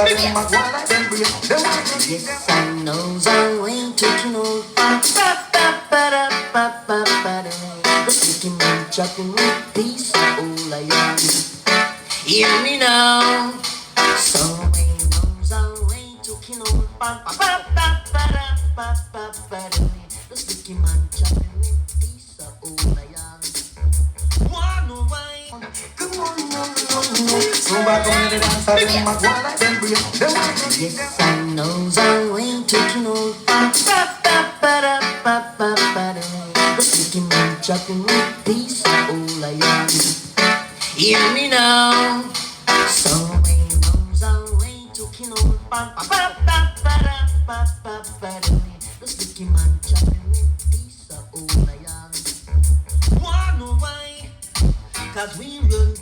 them a go like them break. Yes, I know the way to kill. The sticky man chopping with peace, all I am. Hear me now. Someway knows a way to kill. The sticky man chopping with peace, all I am. One way. Come on, no. Somebody come to the dance, them a go like them break. Yes, I know the way to kill. The sticky man chopping with peace, all I am. Hear me now. Someway knows a way to kill. The sticky man chopping with peace, all I am. One way, 'cause we run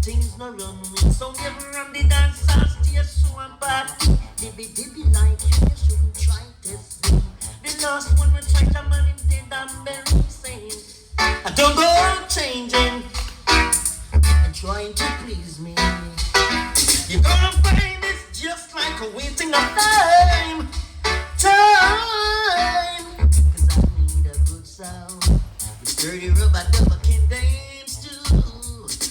things no run me. So never run the dance stay so and party. Dibby like you shouldn't try this thing. The last one we tried a man in dead and very sane. I don't go on changing and trying to please me. You're gonna find it's just like a wasting of time. 'Cause I need a good sound. The sturdy rubber never can dance too.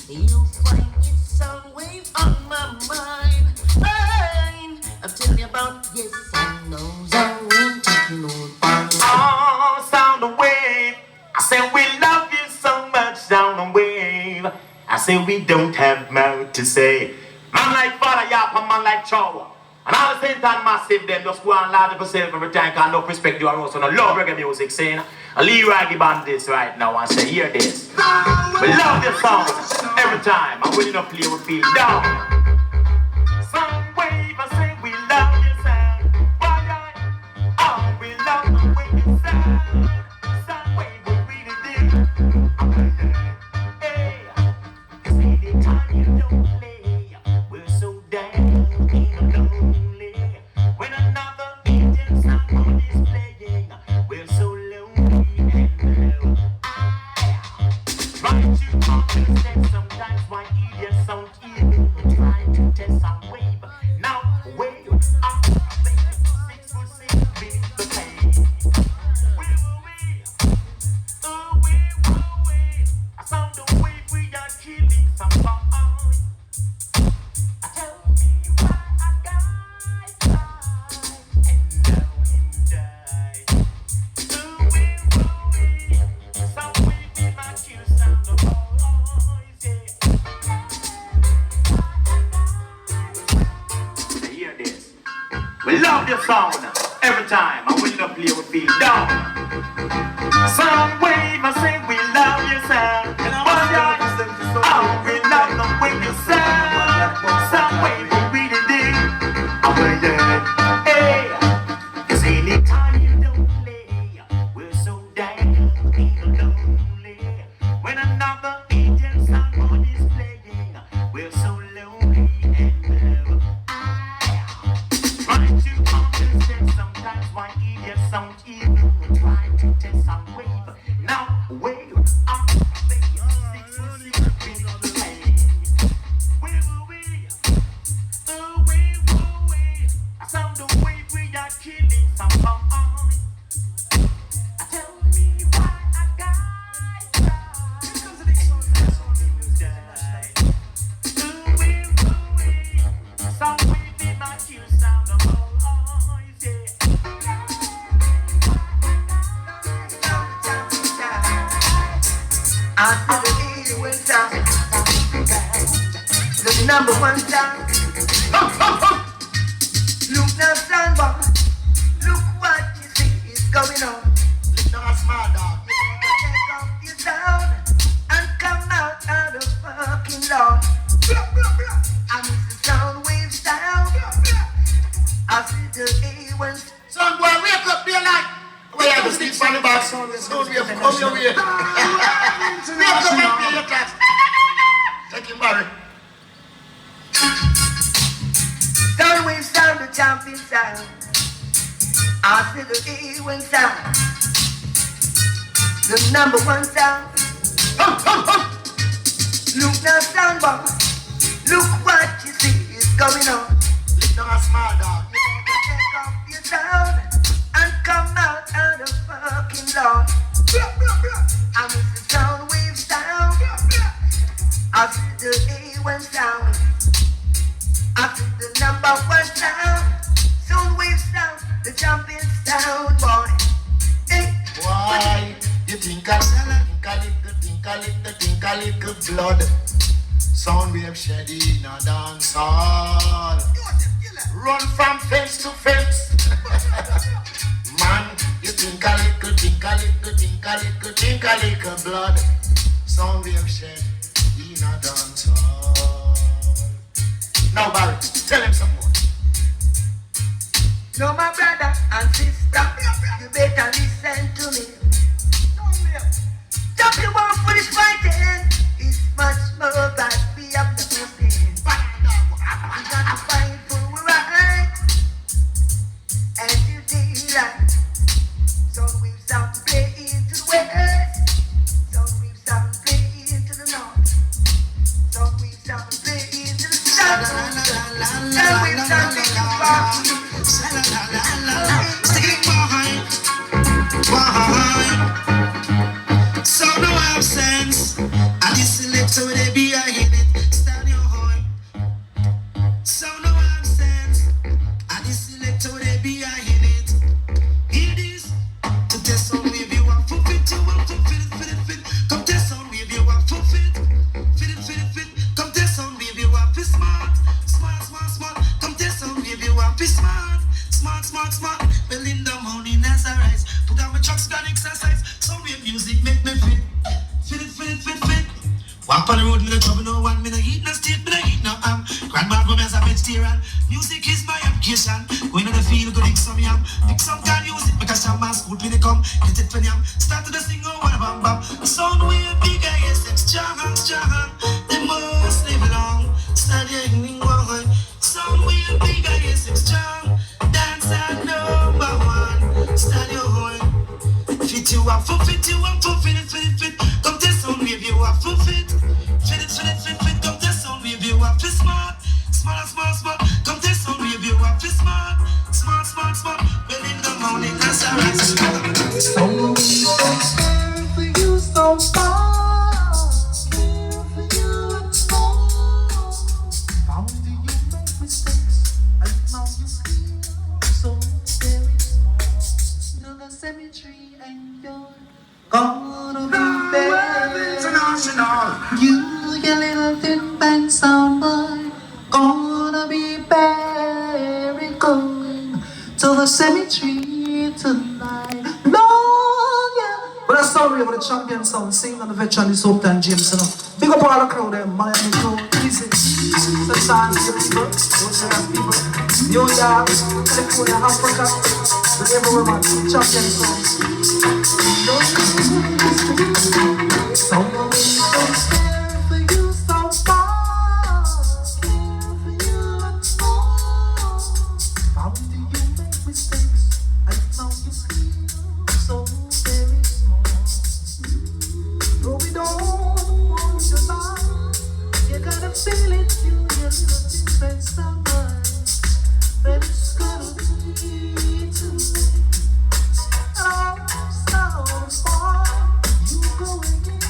You'll find it's always on my mind. I'm telling you about, yes, I know the way to kill. Oh, sound the wave. I say we love you so much, sound the wave. I say we don't have much to say. Man like Father Yap and man like Chow. And all the same time massive them just go and laugh at yourself every time, cause no respect you and also no love reggae music saying I Leroy the band this right now and say hear this. We love this song every time and when you don't play we feel down. Some wave I say we love your sound. Oh, we love the way you sound. Some wave we really do. Hey, 'cause anytime you don't play, we're so down and lonely. When another Indian someone is playing, we're so lonely and low. Try to understand sometimes why idiots sound evil. Try to test some wave. Now wave up, baby, 6 for 6 beats the pain. I sound the wave we are killing some boys. Tell me why a guy died and now him died. Some way be my kill sound the boys, yeah. Say hear this. We love your sound every time, and when you play we feel down. Some wave I say we love your sound. Oh, we love the way you sound. Some wave we really do. Oh, yeah. Hey, 'cause anytime you don't play, we're so down and lonely. When another Indian someone is playing, we're so lonely and low. Trying to understand sometimes why idiots sound evil. Try to test some wave. Now wave up, baby, 6 for 6 beats the pain. Where were we? I sound the wave we are killing some boys. Tell me why a guy died. Some way be my kill sound of boys, yeah. After the day went down, the number one down. Look now, stand back. Look what you see is going on. You're a smart dog. Take off your sound and come out of fucking law. And it's the sound wave sound. After the day went. Son boy, wake up, be like. Where you have to sleep on the box, son. It's good, we have to come your way. Wake up and play your class. Take him, Barry. Sound wave sound, the champion sound. After the day went sound. The number one sound. Look now, sound boy. Look what you see is going on. Not a small dog. You better take off your down and come out of the fucking Lord. I'm the sound waves down. I see the A1 sound. I see the number 1 sound. Sound waves sound, the champion sound, boy. Hey. Why? You think I think a little blood. Sound wave shed in a dance hall. Run from fence to fence. Man, you think a little blood. Sound wave shed in a dance hall. Now Barry, tell him some more. No, my brother and sister, you better listen to me. Stop your war for this fighting. It's much more than we have the person. We got to fight for our rights and to daylight. So we start to play into the west. So we start to play into the north. So we start to play into the south. So we start to play So no absence. I listen so they be a hit it. Stand your horn. So no absence. I listen so they be a hit it. Hear this. To test on wave you want for fit. You want for fit. Come test on wave you want for fit. Fit. Come test on wave you want for smart. Come test on wave you want for smart. Smart. Well in the morning as I rise, put on my trucks, got exercise. Some wave music make me fit. Fit. Walk on the road, me no trouble, no one. Me no eat no steak, me no eat no ham. Grandma go me as a vegetarian. Music is my application. Going on the field, go dig some yam. Pick some can use it, make a shaman school me they come. Get it for yam. Start to the sing, oh, what a bam bam. Sound wave bigger, yes, it's strong. The most live long. Stand here in one. Sound wave bigger, yes, it's strong. Dance at number 1. Stand your horn. Fit you up, for fit. Come test sound wave you up, for fit. Fit. Come test sound wave you up, for smart. Come test sound wave you up, for smart. Well in the morning, as I rise. So we for you so far. Here for you it's more. Found you make mistakes, and now you feel so very small. To the cemetery and you're gonna be buried. International. You, your little thin band sound boy, gonna be buried. Going to the cemetery tonight. Long, yeah. But that's sorry for the champion sound, singing on the veteran is Hope and James. You know. Big up all the crowd there, Miami crew, easy. Sometimes your people, those people, New York, California, Africa, but everywhere man, champion sound. So we so for you so far, here for you and more. Found you make mistakes, and now you feel so very small. No, we don't want your life. You gotta feel it, you your little different summer. But it's gonna be too late. Oh, so far, you go again.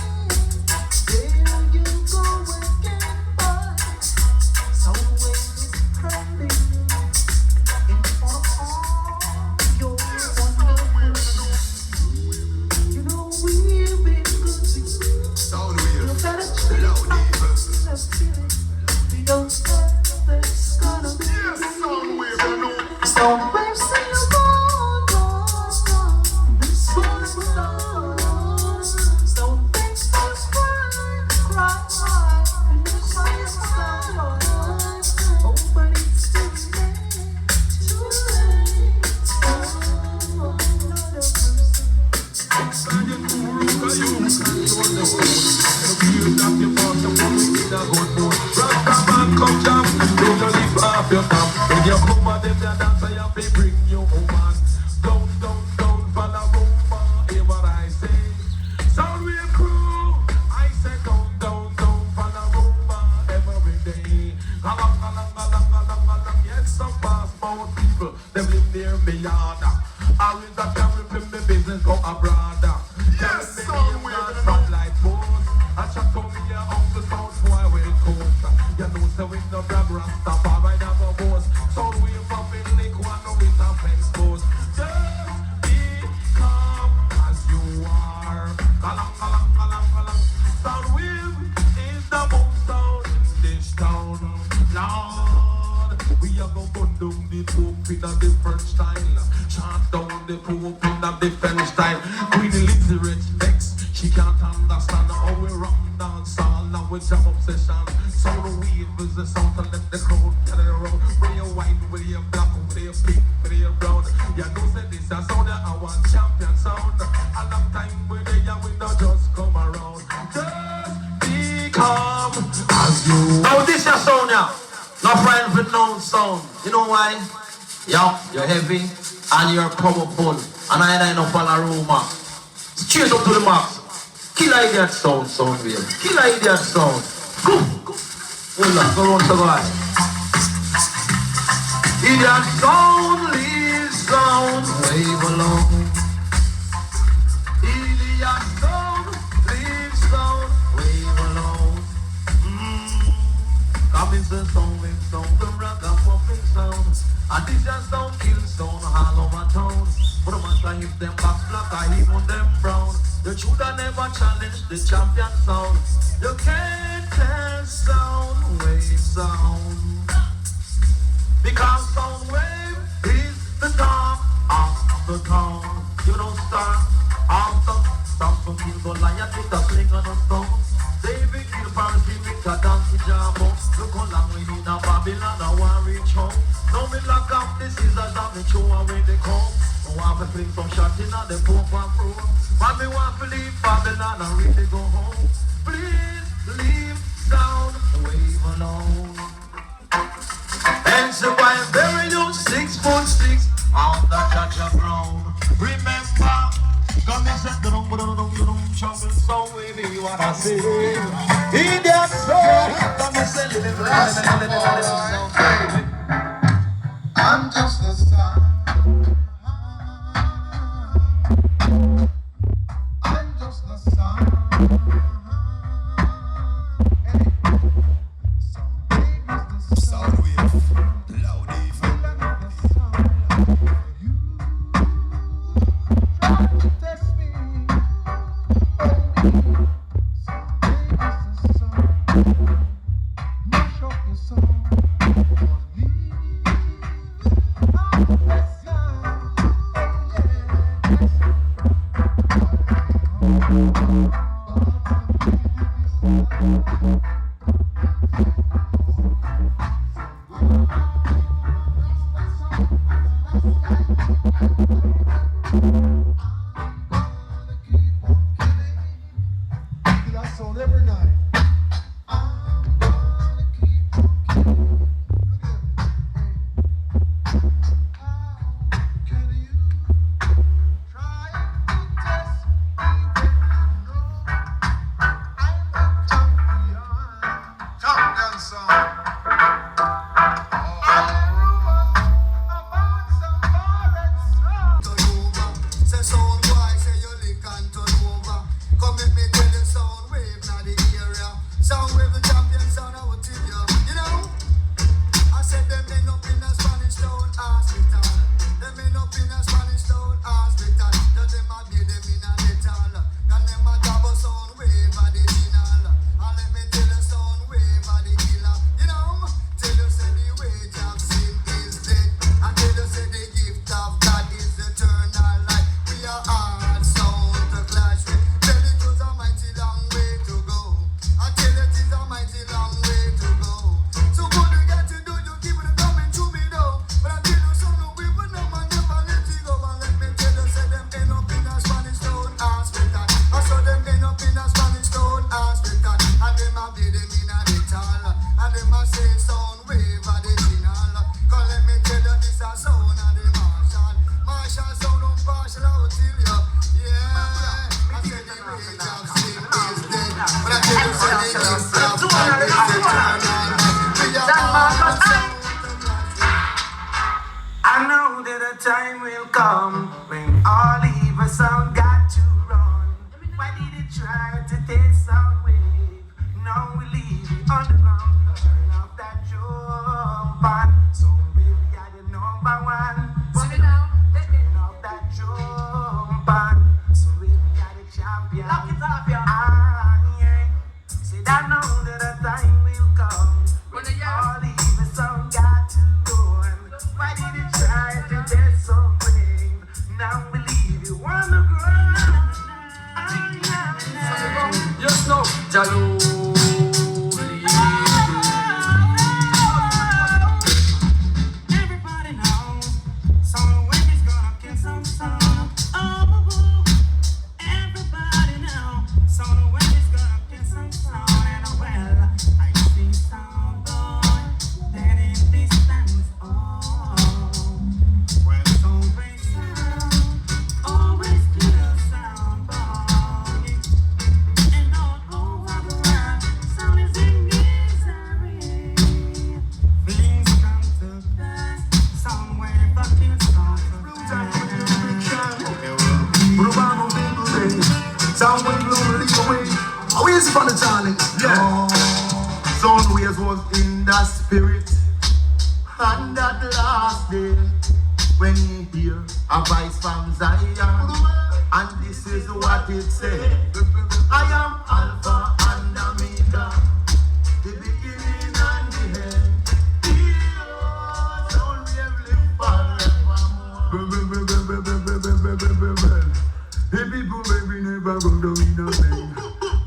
There you go again, boy. So is crying in front of all your wonderful. a brother. Yes, son, we are the like bones. I chat to me your uncle sound boy will coach. You know so we no brag Rastafari never boast. Sound we from in lick one no with a fence post. Just become as you are. Kalang, kalang, kalang, kalang. Sound wave is the boom sound in this town. Lord, we are gonna burn down the poop in a different style. Chant down the poop in a different style. Queen illiterate next, she can't understand how we run dance all now with jam obsession. Sound wave is the sound to let the crowd carry around. With your white, with your black, with your pink, with your brown. You know say this a sound that I want champion sound. A long time we there, we don't just come around. Just become as you. Now this your sound now. No friend with no sound. You know why? Yeah, you're heavy and you're powerful. And I know for a rumor. Straight up to the max. Kill idiot sound, sound wave. Kill idiot sound. Go. Hold on, go on to go. Idiot sound, leave sound, wave alone. Idiot sound, leave sound, wave alone. Come into sound, wave sound, the ragamuffin sound. And this just sound, kill sound, all over town. But the matter if them box black, I even them brown. You should have never challenged the champion sound. You can't test sound, wave sound. Because sound wave is the talk of the town. You don't start after stop some people Goliath with a sling on a stone. David kill Paris with a DANCEHALL. Look how long we in a Babylon, I want reach home. Now me lock up the scissors and me throw away the comb. I want to fling some shot in the Pope and Pro. But me want to leave Babylon and really go home. Please leave sound wave alone. And so I bury you 6'6" on the Jaja ground. Remember, come and set the dum shovel so wavy what I say. In that soul, come and set it. I'm just a star. I'm just a star. Sound wave, loud even. You try to test me, mash up your soul. Every night. I'm gonna keep on killing. How can you try to test me when you know I'm a champion? Champion song. Sound wave the champion sound, I will tell you. You know, I said them end up in a Spanish town hospital. Them end up in a Spanish town hospital. Tell them I be them in a little. And them a double sound wave at the final. And let me tell you sound wave at the killer. You know, tell you say the wage of sin is dead. And tell you say the gift of God is eternal life. We are hard sound to clash with. Tell it was a mighty long way to go. I tell it is a mighty long way to go. So what you got to do, you keep it coming to me though. But I tell you so no we will no man never let it go. And let me tell you, say them end up in a Spanish town hospital. I saw them end up in a Spanish town hospital. And them a be them in a little. And them a say sound wave a the final. Cause let me tell you this a sound of the Marshall. Marshall sound impartial, I will tell you. Yeah, I said the rage of sin is dead. But I tell you say the gift of God is eternal. We are all sound. I know that a time will come when all evil sound got If you want to grow, Yes, no, Jalo. Everybody knows sound wave is gonna get some sound. Oh, everybody knows sound wave is gonna get some sound. And well, I see sound boy dead in distance. Oh, well, sound wave sound always get a sound boy. And all over the world, sound is in misery. Things come to pass, sound wave fucking sound to Sound wave blow lead away. Oh, easy for the challenge. Yeah. Sound waves was in the spirit. And that last day, when you hear a voice from Zion, and this is what it said: I am Alpha and Omega, the beginning and the end. Here, sound wave live forevermore. The people maybe never go down in a pain,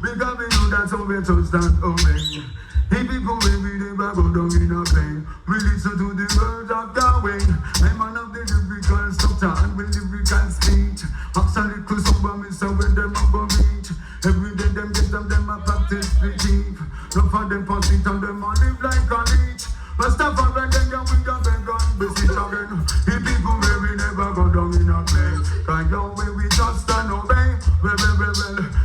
because we know that's how we trust and obey. The people maybe never go down in a pain. We listen to the words of Yahweh. I'm one of the lyrical structure and with lyrical speech. Actually, cause some me so when them a go reach. Every day them get them a practice believe. None for them pass it and them a live like a leech. But stop for them then we got beg and visit again. The people maybe never go down in a pain, cause Yahweh we trust and obey. Well.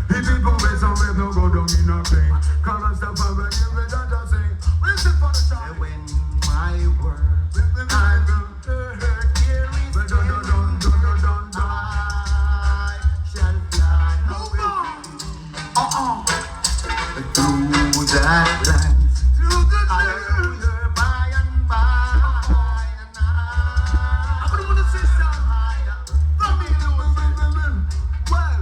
The people may so we no go down in a pain, cause I stop for them you that I say. Listen for the time. When my word I will hear it, I shall fly through that land. Hallelujah, by and by. I'm gonna wanna say something higher. Well,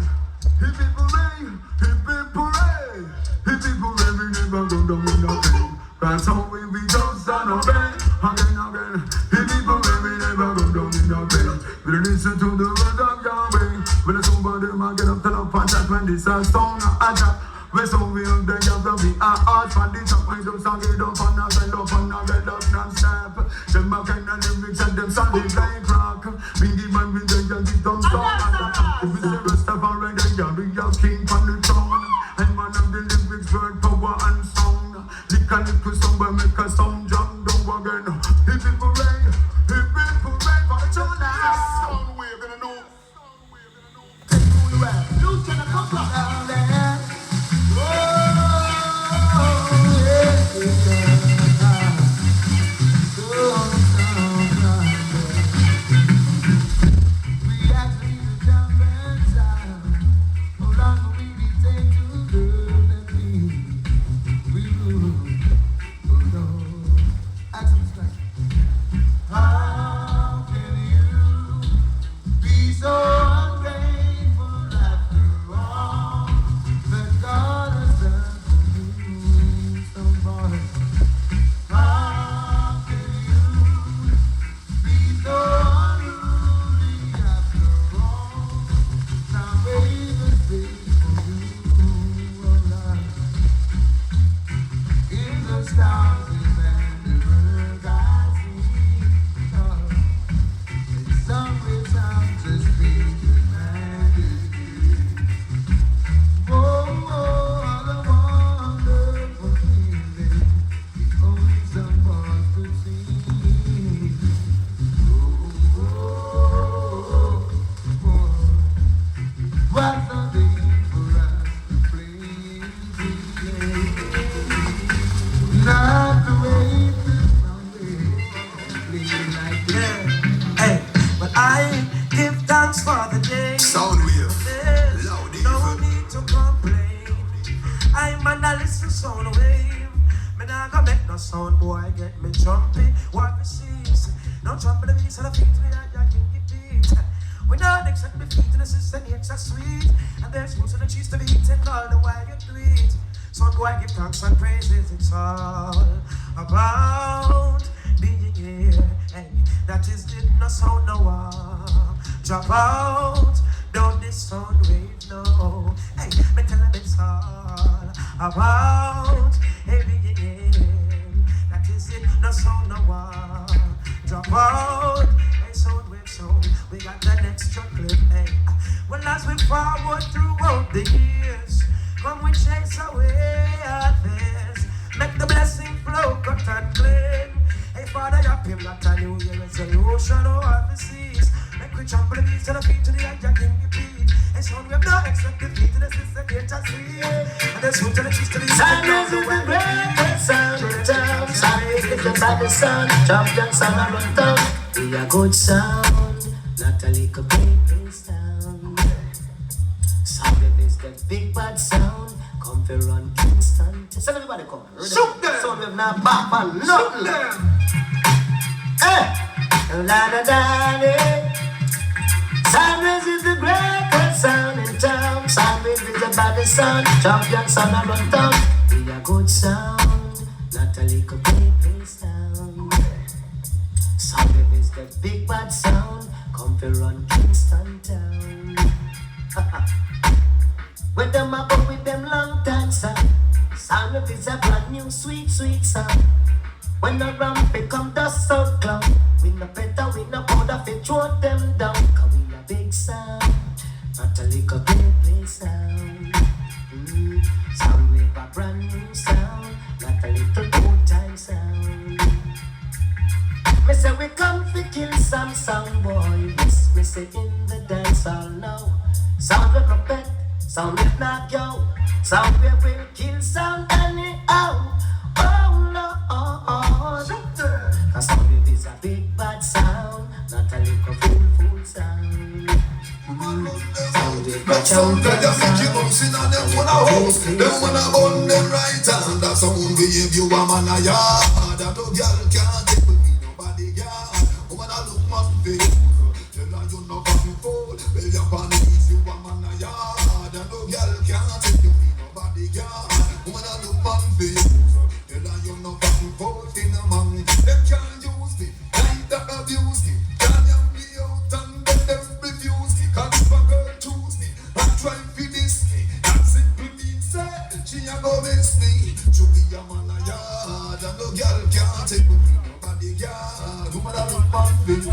if people rain, if people rain, if people rain, we never go down in the pain. That's how we just stand obey again. If people rain, we never go down in the pain. We listen to the words of Yahweh. When somebody might get up to the punch that when this a stone attack. We so we up there, you have to be a hard for the top. We just get up and a bend up and a bend up non-stop. Them a kind of lyrics and them solid like rock. Bingy man with the young get on top. If we say Rastafari, then you be your king on the throne. And man of the lyrics, word, power and sound. Lick a little somewhere, make a sound jump down again. If people rain for the tune. Sound we're gonna know. Take who you are. You can come down there. How can you be so ungrateful after all that God has done for you? Somebody, how can you be so unruly after all? Now baby, for you, oh Lord, in the stars and the earth I see. Somewhere I'm just being demanded. Oh, the wonderful feeling, the only someone could see. What's the day for us to play? Not the way to play like that. Hey, but I give thanks for the day. Sound wave, There's loud no evil. need to complain. I'm an a listen sound wave. Me nah go make no sound boy get me jumpy. What we see? No jump in the beats and the feet to the eye, can get beat. We know next at me feet and the system it's a sweet. And there's roots and the cheese to be eaten all the while you tweet. Sound boy give thanks and praises. It's all about being here. Hey, that is it, no sound no war. Drop out, don't this sound wave, no. Hey, me tell them it's all about every game. That is it, no sound, no one. Drop out, hey, sound wave, sound. We got the next chocolate, hey. Well, as we forward throughout the years, come we chase away our fears. Make the blessing flow, cut and clean. Hey, Father, you him not a new year resolution or overseas. Make we jump the beat to the feet to the edge and king repeat. And soon we have no except defeat to the sister gate and sleep. And the soon to the cheese to the Silence is the greatest sound in town. Silence is the baddest sound. Champion sound around town. We a good sound, not a little baby sound. Sound is the big bad sound. Come for run Kingston. Tell everybody come. Shoot them. Sound we've not back on Shoot nothing. them. La da da da. Sunrise is the greatest sound in town. Sunrise is the baddest sound. Champion sound around town. We a good sound, not a little baby sound. Sunrise is the big bad sound. Come for run Kingston town. With them a go with them long time sound. Sunrise is a brand new sweet sweet sound. When the ramp become dust so clown, we no better, we no powder fit throw them down. Cause we a big sound, not a little baby sound. Sound with a brand new sound, not a little old time sound. Me say we come to kill some sound boy. Yes, me say in the dance hall now. Sound with no pet, sound with knock yo. Sound we will kill sound anyhow. Oh Lord, cause sound wave is a big bad sound, not a little fool sound. Sound wave a champion sound. Them wanna own them right hand. That sound wave you a man a yard. That no girl can't take with me nobody yard. Woman a look man face. Tell her you no fucking fool. Well you pan knees you a man a yard. That no girl can't take with me nobody yard. Woman a look man face. You no fucking fault in a man. Them can't use me, neither abuse me. Can't help me out and let them refuse me. Cause if a girl choose me and try to diss me, that simply means say she a go miss me. To be a man a yard and no girl can't take with me nobody yard. Woman a look man face.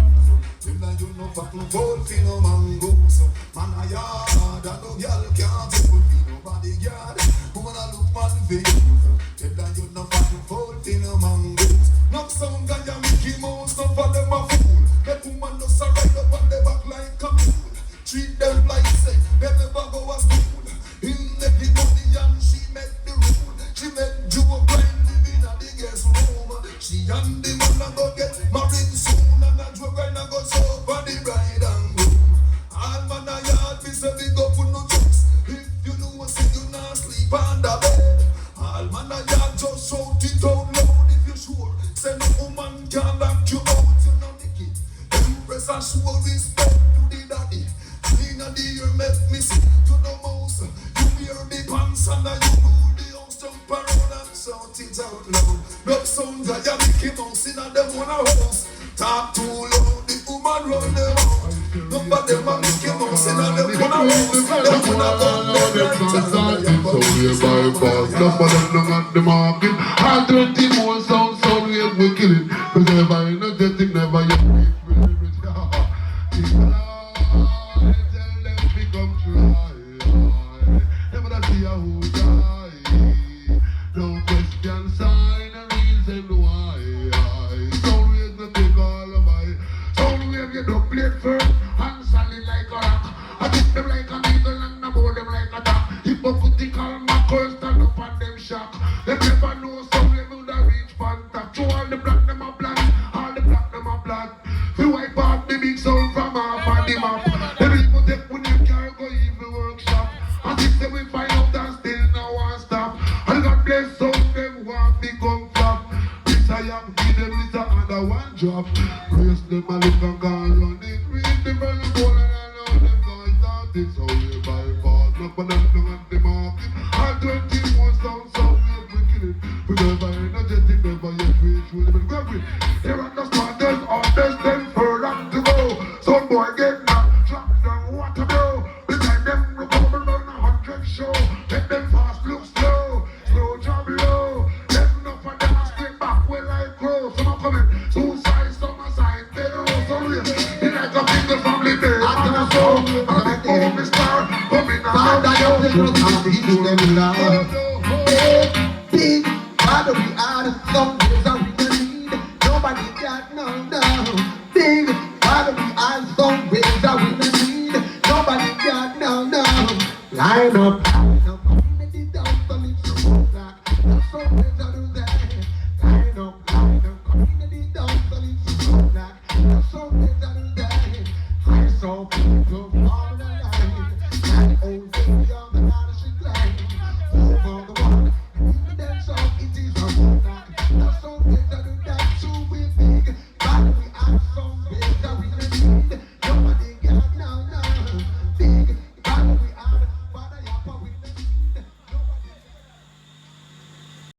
Tell her you no fucking fault in a mango. So man a yard and no girl can't take with me nobody yard. Woman a look man face. Tell her you no fucking fault in a mangoes. Knock some guy a Mickey Mouse, some for them a fool. That woman just a ride up on the back like a mule. Treat them like say, they never go a school. Him make the money and she make the rule. She make Joe blind living at the guest room. She and the man a go get married soon. And a Joe grind a go so for the bride and groom. All man a yard, me say big up with no jokes. If you know say you not sleep on the bed. All man a yard just shout it out loud if you sure. Say no woman can lock you out, you know the kid. Empress and show respect to the daddy. Clean of the ear make me see to the mouse. You wear the pants and you rule the house. Jump around and shout it out loud. Blood sound that you Mickey Mouse in a them one house. Talk too loud, the woman run them out. Number them a Mickey Mouse in a them one house. Them one a gun them right hand. So we bypass, enough of them don't at the market. 120 more sound we kill it. Because never energetic, never yet reach for the limit. Tell them become try. Never that see a who die. No question sign a reason why. Sound wave no take all of my. Sound wave you don't play firm and solid like a rock. I hit them like a needle and I board them like a duck. Hypocritical macros stand up and them shock. They never know some they would have reached Fanta. So all the black them a black, all the black them a black. We wipe out the big sound from off of the map. The people take when you can't go evil workshop. And if they will find out that still no one stop. And God bless some them want become flop. This I am give them little under one drop. Praise them a look and call run it. Read the very goal and I know them guys start it. So we bypass, no for them don't at the market. And 20 more sound we kill it. We never energetic, never yet reach. We never grab it. They want the starters, others, them further to go. Some boy get knocked. just can't teach them love. Big father we are, some days are we need. Nobody got no. Big father we are, some ways are we need. Nobody got no. Line up.